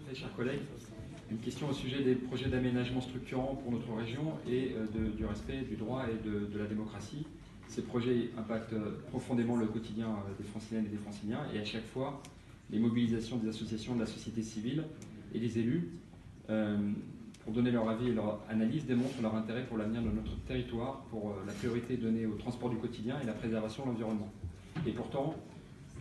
Très chers collègues, une question au sujet des projets d'aménagement structurants pour notre région et du respect du droit et de la démocratie. Ces projets impactent profondément le quotidien des Franciliennes et des Franciliens, et à chaque fois, les mobilisations des associations de la société civile et des élus pour donner leur avis et leur analyse démontrent leur intérêt pour l'avenir de notre territoire, pour la priorité donnée au transport du quotidien et la préservation de l'environnement. Et pourtant,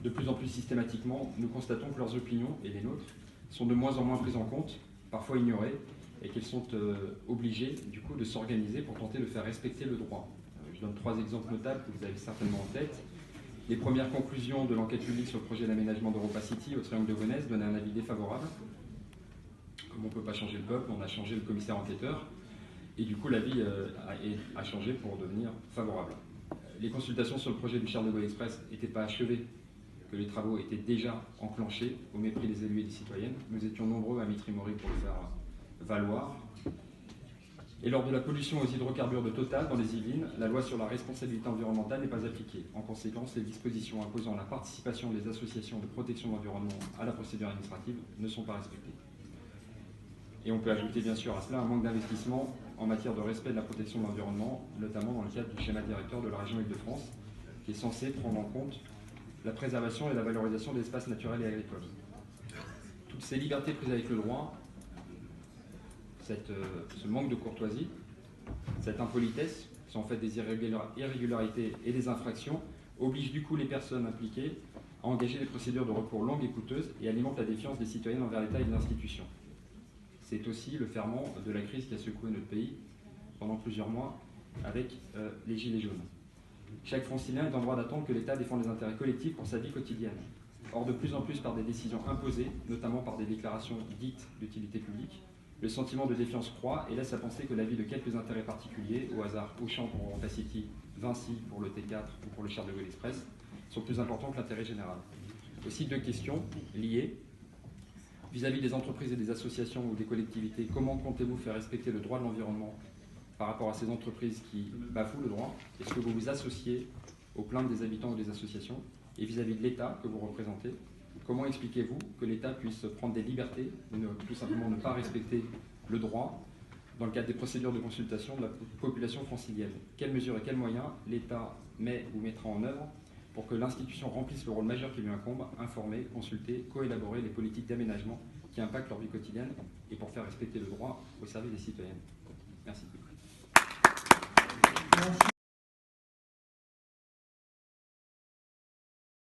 de plus en plus systématiquement, nous constatons que leurs opinions, et les nôtres, sont de moins en moins prises en compte, parfois ignorées, et qu'ils sont obligés du coup de s'organiser pour tenter de faire respecter le droit. Je donne 3 exemples notables que vous avez certainement en tête. Les premières conclusions de l'enquête publique sur le projet d'aménagement d'Europa City au Triangle de Gonesse donnaient un avis défavorable. Comme on ne peut pas changer le peuple, on a changé le commissaire enquêteur, et du coup l'avis a changé pour devenir favorable. Les consultations sur le projet du Charles de Gaulle Express n'étaient pas achevées, que les travaux étaient déjà enclenchés au mépris des élus et des citoyennes. Nous étions nombreux à Mitry-Mory pour le faire valoir. Et lors de la pollution aux hydrocarbures de Total dans les Yvelines, la loi sur la responsabilité environnementale n'est pas appliquée. En conséquence, les dispositions imposant la participation des associations de protection de l'environnement à la procédure administrative ne sont pas respectées. Et on peut ajouter bien sûr à cela un manque d'investissement en matière de respect de la protection de l'environnement, notamment dans le cadre du schéma directeur de la région Île-de-France, qui est censé prendre en compte la préservation et la valorisation des espaces naturels et agricoles. Toutes ces libertés prises avec le droit, ce manque de courtoisie, cette impolitesse, qui sont en fait des irrégularités et des infractions, obligent du coup les personnes impliquées à engager des procédures de recours longues et coûteuses et alimentent la défiance des citoyens envers l'État et les institutions. C'est aussi le ferment de la crise qui a secoué notre pays pendant plusieurs mois avec les Gilets jaunes. Chaque Francilien est en droit d'attendre que l'État défende les intérêts collectifs pour sa vie quotidienne. Or, de plus en plus par des décisions imposées, notamment par des déclarations dites d'utilité publique, le sentiment de défiance croît et laisse à penser que la vie de quelques intérêts particuliers, au hasard Auchan pour Europa City, Vinci pour le T4 ou pour le Charles de Gaulle Express, sont plus importants que l'intérêt général. Aussi 2 questions liées. Vis-à-vis des entreprises et des associations ou des collectivités, comment comptez-vous faire respecter le droit de l'environnement par rapport à ces entreprises qui bafouent le droit? Est-ce que vous vous associez aux plaintes des habitants ou des associations? Et vis-à-vis de l'État que vous représentez, comment expliquez-vous que l'État puisse prendre des libertés, tout simplement ne pas respecter le droit dans le cadre des procédures de consultation de la population francilienne? Quelles mesures et quels moyens l'État met ou mettra en œuvre pour que l'institution remplisse le rôle majeur qui lui incombe, informer, consulter, coélaborer les politiques d'aménagement qui impactent leur vie quotidienne et pour faire respecter le droit au service des citoyennes? Merci.